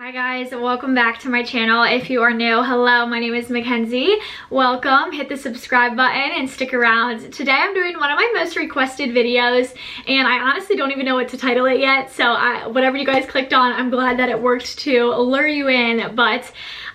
Hi guys, welcome back to my channel. If you are new, hello, my name is Mackenzie. Welcome, hit the subscribe button and stick around. Today I'm doing one of my most requested videos and I honestly don't even know what to title it yet, so whatever you guys clicked on, I'm glad that it worked to lure you in. But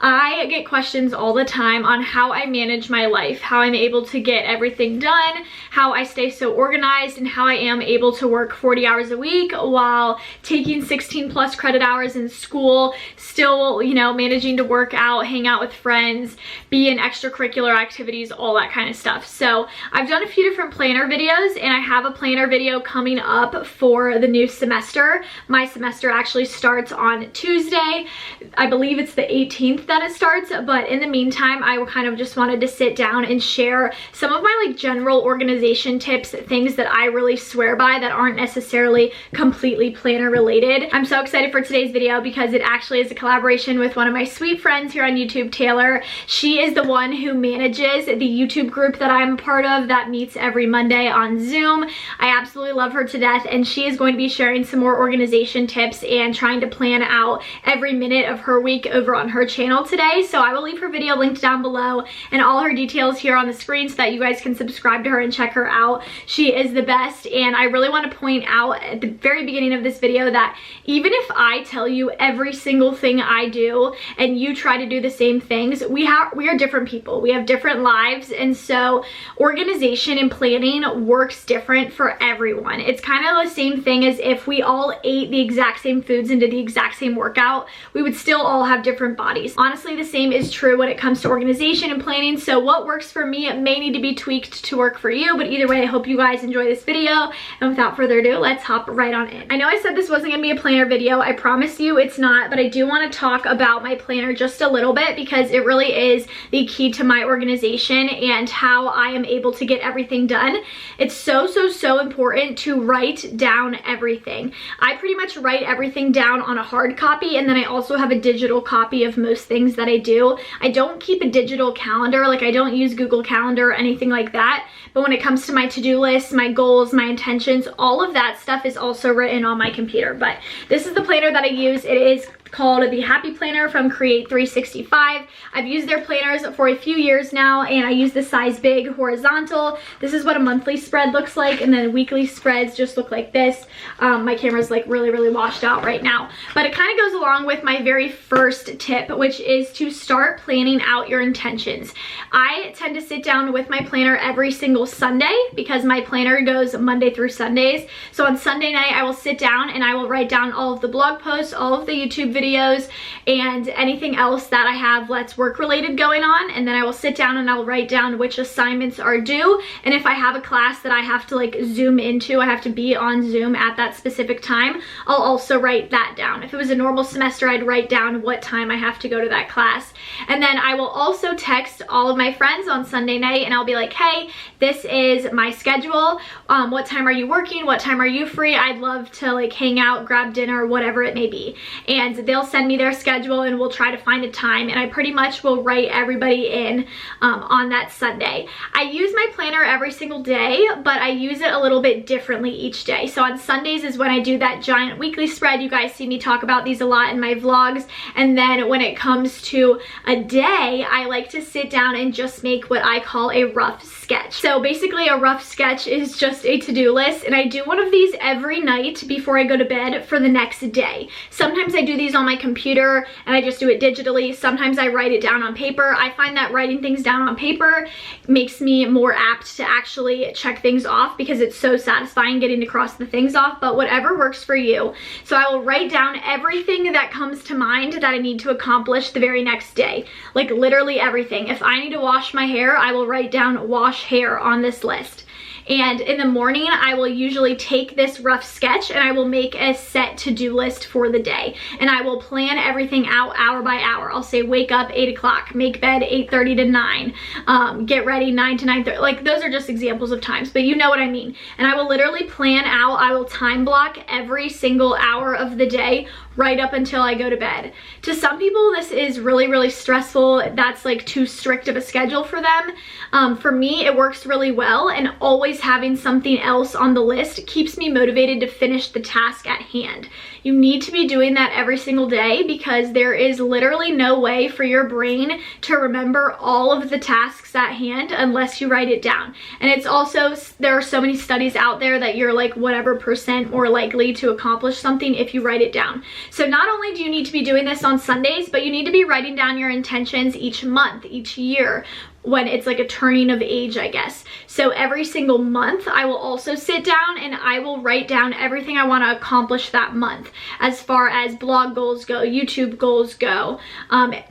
I get questions all the time on how I manage my life, how I'm able to get everything done, how I stay so organized, and how I am able to work 40 hours a week while taking 16 plus credit hours in school, still, you know, managing to work out, hang out with friends, be in extracurricular activities, all that kind of stuff. So I've done a few different planner videos and I have a planner video coming up for the new semester. My semester actually starts on Tuesday. I believe it's the 18th that it starts, but in the meantime I kind of just wanted to sit down and share some of my like general organization tips, things that I really swear by that aren't necessarily completely planner related. I'm so excited for today's video because it actually is a collaboration with one of my sweet friends here on YouTube, Taylor. She is the one who manages the YouTube group that I'm a part of that meets every Monday on Zoom. I absolutely love her to death, and she is going to be sharing some more organization tips and trying to plan out every minute of her week over on her channel today. So I will leave her video linked down below and all her details here on the screen so that you guys can subscribe to her and check her out. She is the best, and I really want to point out at the very beginning of this video that even if I tell you every single thing I do and you try to do the same things, we are different people. We have different lives, and so organization and planning works different for everyone. It's kind of the same thing as if we all ate the exact same foods and did the exact same workout, we would still all have different bodies. Honestly, the same is true when it comes to organization and planning. So what works for me, it may need to be tweaked to work for you, but either way, I hope you guys enjoy this video. And without further ado, let's hop right on in. I know I said this wasn't gonna be a planner video. I promise you it's not, but I do want to talk about my planner just a little bit because it really is the key to my organization and how I am able to get everything done. It's so important to write down everything. I pretty much write everything down on a hard copy, and then I also have a digital copy of most things that I do. I don't keep a digital calendar, like I don't use Google Calendar or anything like that, but when it comes to my to-do list, my goals, my intentions, all of that stuff is also written on my computer. But this is the planner that I use. It is called the Happy Planner from Create 365. I've used their planners for a few years now, and I use the size big horizontal. This is what a monthly spread looks like, and then weekly spreads just look like this. My camera's like really washed out right now, but it kind of goes along with my very first tip, which is to start planning out your intentions. I tend to sit down with my planner every single Sunday because my planner goes Monday through Sundays. So on Sunday night, I will sit down and I will write down all of the blog posts, all of the YouTube videos, and anything else that I have Let's Work related going on, and then I will sit down and I'll write down which assignments are due, and if I have a class that I have to like zoom into, I have to be on Zoom at that specific time, I'll also write that down. If it was a normal semester, I'd write down what time I have to go to that class, and then I will also text all of my friends on Sunday night and I'll be like, hey, this is my schedule. What time are you working? What time are you free? I'd love to like hang out, grab dinner, whatever it may be. And they'll send me their schedule and we'll try to find a time, and I pretty much will write everybody in on that Sunday. I use my planner every single day, but I use it a little bit differently each day. So on Sundays is when I do that giant weekly spread. You guys see me talk about these a lot in my vlogs, and then when it comes to a day, I like to sit down and just make what I call a rough sketch. So basically a rough sketch is just a to-do list, and I do one of these every night before I go to bed for the next day. Sometimes I do these on my computer and I just do it digitally. Sometimes I write it down on paper. I find that writing things down on paper makes me more apt to actually check things off because it's so satisfying getting to cross the things off, but whatever works for you. So I will write down everything that comes to mind that I need to accomplish the very next day. Like literally everything. If I need to wash my hair, I will write down wash hair on this list. And in the morning, I will usually take this rough sketch and I will make a set to-do list for the day. And I will plan everything out hour by hour. I'll say wake up 8 o'clock, make bed 8:30 to 9, get ready 9 to 9:30. Like those are just examples of times, but you know what I mean. And I will literally plan out, I will time block every single hour of the day right up until I go to bed. To some people, this is really stressful. That's like too strict of a schedule for them. For me, it works really well, and always having something else on the list keeps me motivated to finish the task at hand. You need to be doing that every single day because there is literally no way for your brain to remember all of the tasks at hand unless you write it down. And it's also, there are so many studies out there that you're like whatever percent more likely to accomplish something if you write it down. So not only do you need to be doing this on Sundays, but you need to be writing down your intentions each month, each year, when it's like a turning of age, I guess. So every single month I will also sit down and I will write down everything I want to accomplish that month, as far as blog goals go, YouTube goals go,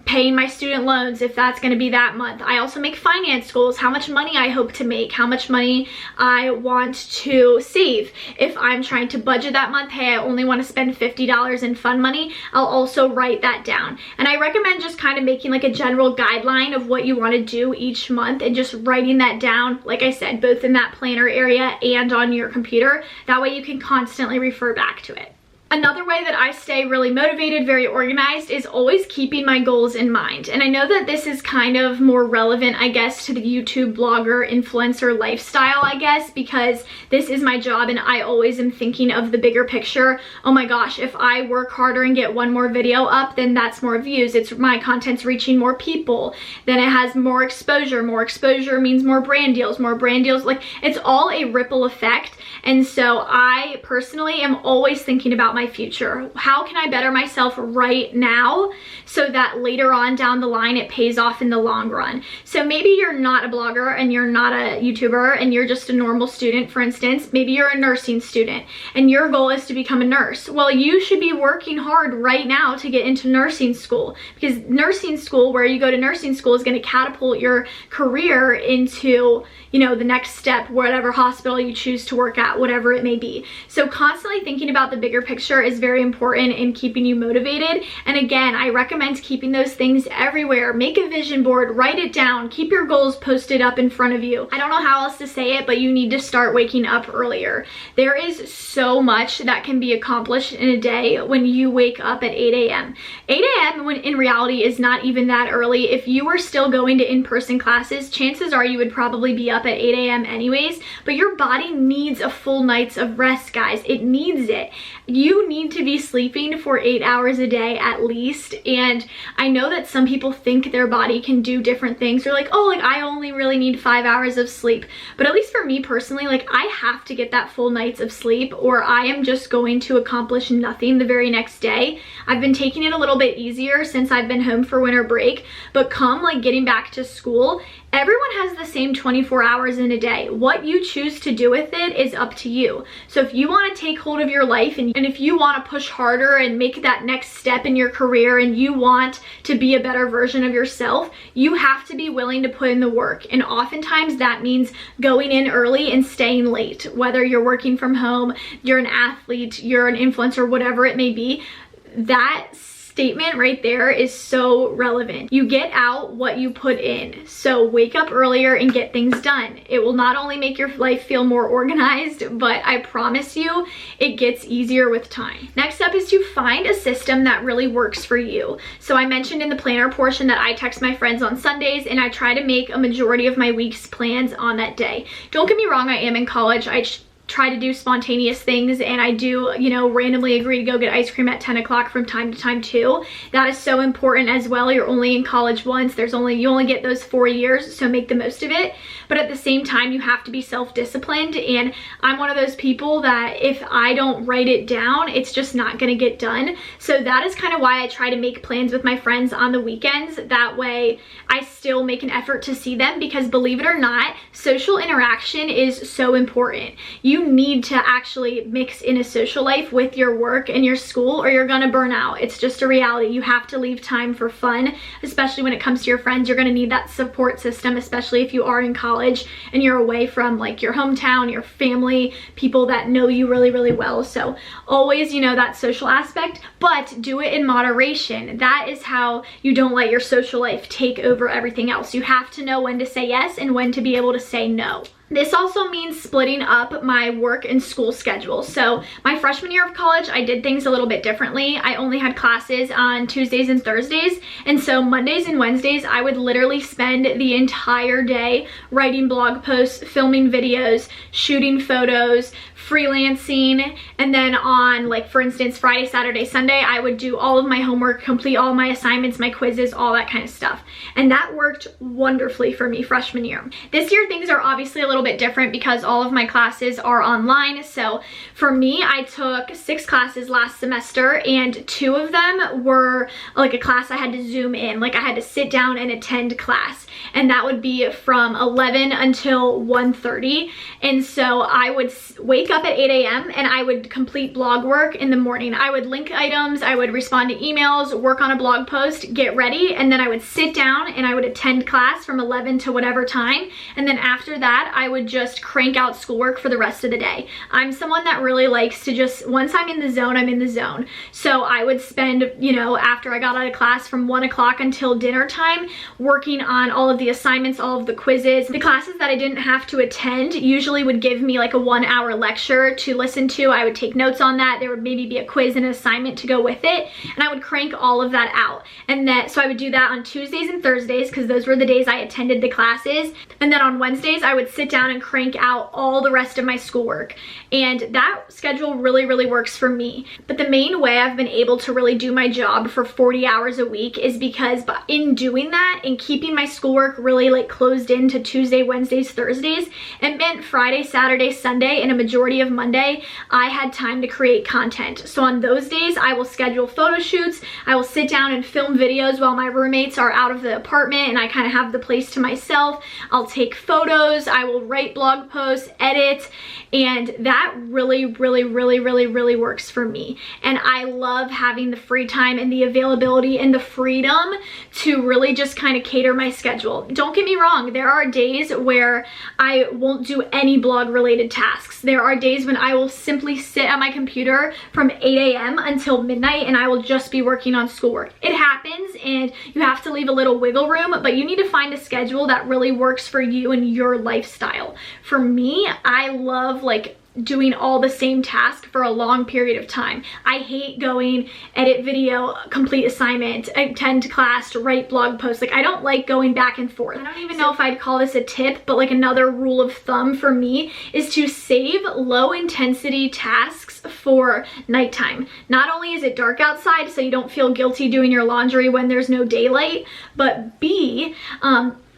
paying my student loans if that's going to be that month. I also make finance goals, how much money I hope to make, how much money I want to save. If I'm trying to budget that month, hey, I only want to spend $50 in fun money, I'll also write that down. And I recommend just kind of making like a general guideline of what you want to do each month and just writing that down, like I said, both in that planner area and on your computer. That way you can constantly refer back to it. Another way that I stay really motivated, very organized, is always keeping my goals in mind. And I know that this is kind of more relevant, I guess, to the YouTube blogger, influencer lifestyle, I guess, because this is my job and I always am thinking of the bigger picture. Oh my gosh, if I work harder and get one more video up, then that's more views. It's my content's reaching more people. Then it has more exposure. More exposure means more brand deals. More brand deals, like it's all a ripple effect. And so I personally am always thinking about my future. How can I better myself right now so that later on down the line it pays off in the long run? So maybe you're not a blogger and you're not a YouTuber and you're just a normal student, for instance. Maybe you're a nursing student and your goal is to become a nurse. Well, you should be working hard right now to get into nursing school, because nursing school, where you go to nursing school, is going to catapult your career into, you know, the next step, whatever hospital you choose to work at, whatever it may be. So constantly thinking about the bigger picture is very important in keeping you motivated. And again, I recommend keeping those things everywhere. Make a vision board, write it down, keep your goals posted up in front of you. I don't know how else to say it, but you need to start waking up earlier. There is so much that can be accomplished in a day when you wake up at 8 a.m. 8 a.m. when in reality is not even that early. If you were still going to in-person classes, chances are you would probably be up at 8 a.m. anyways, but your body needs a full night's of rest, guys. It needs it. You need to be sleeping for 8 hours a day at least. And I know that some people think their body can do different things. They're like, oh, like I only really need 5 hours of sleep. But at least for me personally, like I have to get that full night's of sleep or I am just going to accomplish nothing the very next day. I've been taking it a little bit easier since I've been home for winter break, but come like getting back to school, everyone has the same 24 hours in a day. What you choose to do with it is up to you. So if you want to take hold of your life and if you want to push harder and make that next step in your career and you want to be a better version of yourself, you have to be willing to put in the work. And oftentimes that means going in early and staying late. Whether you're working from home, you're an athlete, you're an influencer, whatever it may be, that statement right there is so relevant. You get out what you put in. So wake up earlier and get things done. It will not only make your life feel more organized, but I promise you it gets easier with time. Next up is to find a system that really works for you. So I mentioned in the planner portion that I text my friends on Sundays and I try to make a majority of my week's plans on that day. Don't get me wrong, I am in college. I try to do spontaneous things and I do, you know, randomly agree to go get ice cream at 10 o'clock from time to time too. That is so important as well. You're only in college once. You only get those 4 years, so make the most of it. But at the same time, you have to be self-disciplined, and I'm one of those people that if I don't write it down, it's just not gonna get done. So that is kind of why I try to make plans with my friends on the weekends. That way I still make an effort to see them, because believe it or not, social interaction is so important. You need to actually mix in a social life with your work and your school or you're gonna burn out. It's just a reality. You have to leave time for fun, especially when it comes to your friends. You're gonna need that support system, especially if you are in college and you're away from like your hometown, your family, people that know you really, really well. So always, you know, that social aspect, but do it in moderation. That is how you don't let your social life take over everything else. You have to know when to say yes and when to be able to say no. This also means splitting up my work and school schedule. So my freshman year of college, I did things a little bit differently. I only had classes on Tuesdays and Thursdays. And so Mondays and Wednesdays, I would literally spend the entire day writing blog posts, filming videos, shooting photos, freelancing, and then on, like, for instance, Friday, Saturday, Sunday, I would do all of my homework, complete all my assignments, my quizzes, all that kind of stuff. And that worked wonderfully for me freshman year. This year, things are obviously a little bit different because all of my classes are online. So for me, I took 6 classes last semester, and 2 of them were like a class I had to Zoom in. Like, I had to sit down and attend class, and that would be from 11 until 1:30. And so I would wake up at 8 a.m. and I would complete blog work in the morning. I would link items, I would respond to emails, work on a blog post, get ready, and then I would sit down and I would attend class from 11 to whatever time. And then after that, I would just crank out schoolwork for the rest of the day. I'm someone that really likes to just, once I'm in the zone, I'm in the zone. So I would spend, you know, after I got out of class from 1 o'clock until dinner time, working on all of the assignments, all of the quizzes. The classes that I didn't have to attend usually would give me like a 1-hour lecture to listen to. I would take notes on that. There would maybe be a quiz and an assignment to go with it, and I would crank all of that out. And then, so I would do that on Tuesdays and Thursdays because those were the days I attended the classes. And then on Wednesdays, I would sit down and crank out all the rest of my schoolwork. And that schedule really, really works for me. But the main way I've been able to really do my job for 40 hours a week is because in doing that and keeping my schoolwork really like closed into Tuesday, Wednesdays, Thursdays, it meant Friday, Saturday, Sunday, and a majority of Monday, I had time to create content. So on those days, I will schedule photo shoots. I will sit down and film videos while my roommates are out of the apartment and I kind of have the place to myself. I'll take photos. I will write blog posts, edit, and that really, really, really, really, really works for me. And I love having the free time and the availability and the freedom to really just kind of cater my schedule. Don't get me wrong, there are days where I won't do any blog related tasks. There are days when I will simply sit at my computer from 8 a.m. until midnight and I will just be working on schoolwork. It happens and you have to leave a little wiggle room, but you need to find a schedule that really works for you and your lifestyle. For me, I love like doing all the same task for a long period of time. I hate going, edit video, complete assignment, attend class, write blog posts. Like, I don't like going back and forth. I don't even know if I'd call this a tip, but like another rule of thumb for me is to save low intensity tasks for nighttime. Not only is it dark outside, so you don't feel guilty doing your laundry when there's no daylight, but B,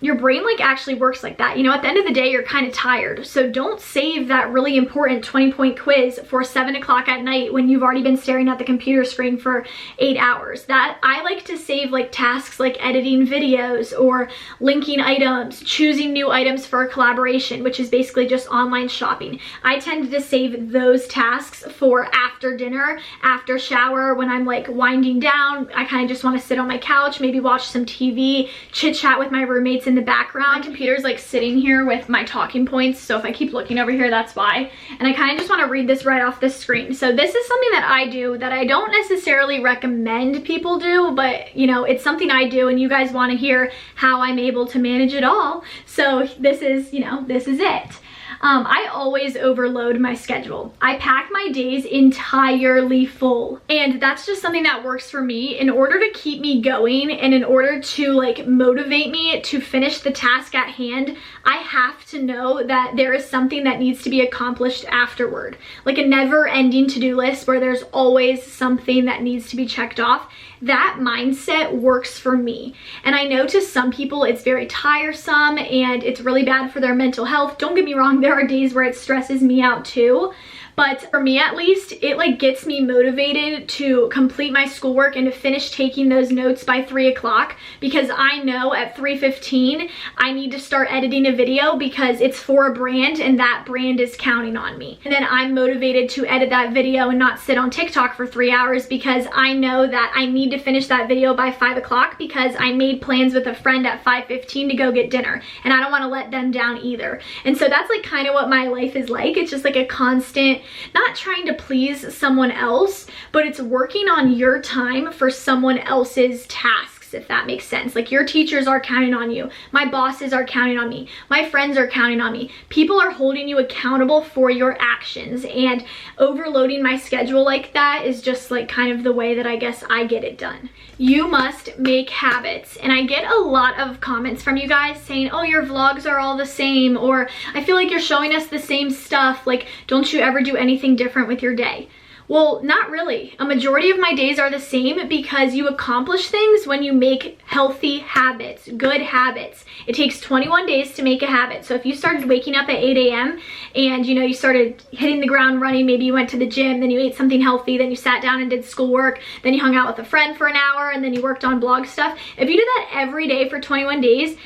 your brain like actually works like that. You know, at the end of the day, you're kind of tired. So don't save that really important 20-point quiz for 7 o'clock at night when you've already been staring at the computer screen for 8 hours. That I like to save like tasks like editing videos or linking items, choosing new items for a collaboration, which is basically just online shopping. I tend to save those tasks for after dinner, after shower, when I'm like winding down. I kind of just want to sit on my couch, maybe watch some TV, chit chat with my roommates in the background. My computer's like sitting here with my talking points, so if I keep looking over here, that's why. And I kind of just want to read this right off the screen. So this is something that I do that I don't necessarily recommend people do, but you know, it's something I do and you guys want to hear how I'm able to manage it all. So this is, you know, this is it. I always overload my schedule. I pack my days entirely full. And that's just something that works for me in order to keep me going and in order to like motivate me to finish the task at hand. I have to know that there is something that needs to be accomplished afterward. Like a never-ending to-do list where there's always something that needs to be checked off. That mindset works for me. And I know to some people it's very tiresome and it's really bad for their mental health. Don't get me wrong, there are days where it stresses me out too. But for me at least, it like gets me motivated to complete my schoolwork and to finish taking those notes by 3 o'clock because I know at 3:15 I need to start editing a video because it's for a brand and that brand is counting on me. And then I'm motivated to edit that video and not sit on TikTok for 3 hours because I know that I need to finish that video by 5 o'clock because I made plans with a friend at 5:15 to go get dinner and I don't want to let them down either. And so that's like kind of what my life is like. It's just like a constant, not trying to please someone else, but it's working on your time for someone else's tasks. box, if that makes sense. Like, your teachers are counting on you. My bosses are counting on me. My friends are counting on me. People are holding you accountable for your actions, and overloading my schedule like that is just like kind of the way that I guess I get it done. You must make habits. And I get a lot of comments from you guys saying, oh, your vlogs are all the same, or I feel like you're showing us the same stuff. Like, don't you ever do anything different with your day? Well, not really. A majority of my days are the same because you accomplish things when you make healthy habits, good habits. It takes 21 days to make a habit. So if you started waking up at 8 a.m. and you started hitting the ground running, maybe you went to the gym, then you ate something healthy, then you sat down and did schoolwork, then you hung out with a friend for an hour, and then you worked on blog stuff. If you do that every day for 21 days,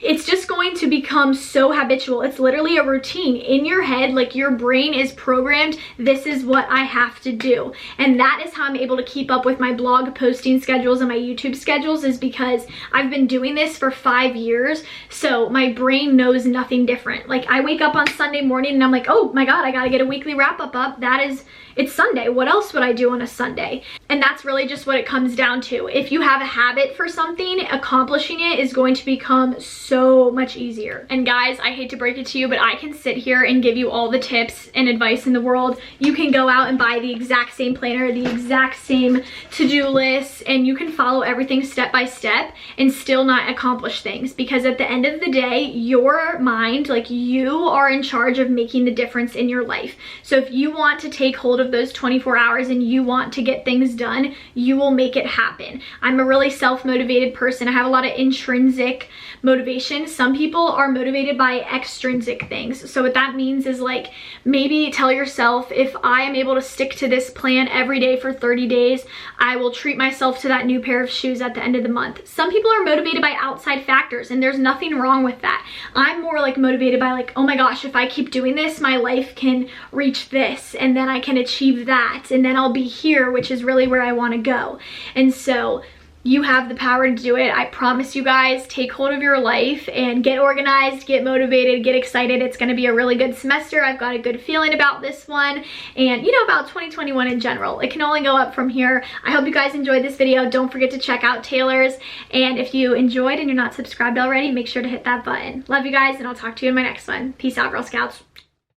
it's just going to become so habitual. It's literally a routine in your head. Like, your brain is programmed, this is what I have to do. And that is how I'm able to keep up with my blog posting schedules and my YouTube schedules, is because I've been doing this for 5 years. So my brain knows nothing different. Like, I wake up on Sunday morning and I'm like, oh my God, I gotta get a weekly wrap up. It's Sunday. What else would I do on a Sunday? And that's really just what it comes down to. If you have a habit for something, accomplishing it is going to become so much easier. And guys, I hate to break it to you, but I can sit here and give you all the tips and advice in the world. You can go out and buy the exact same planner, the exact same to-do list, and you can follow everything step by step and still not accomplish things. Because at the end of the day, your mind, like, you are in charge of making the difference in your life. So if you want to take hold of those 24 hours and you want to get things done, you will make it happen. I'm a really self-motivated person. I have a lot of intrinsic motivation. Some people are motivated by extrinsic things. So what that means is, like, maybe tell yourself, if I am able to stick to this plan every day for 30 days, I will treat myself to that new pair of shoes at the end of the month. Some people are motivated by outside factors, and there's nothing wrong with that. I'm more like motivated by, like, oh my gosh, if I keep doing this, my life can reach this, and then I can achieve that, and then I'll be here, which is really where I want to go. And so you have the power to do it. I promise you guys, take hold of your life and get organized, get motivated, get excited. It's going to be a really good semester. I've got a good feeling about this one, and about 2021 in general. It can only go up from here. I hope you guys enjoyed this video. Don't forget to check out Taylor's, and if you enjoyed and you're not subscribed already, make sure to hit that button. Love you guys, and I'll talk to you in my next one. Peace out, Girl Scouts.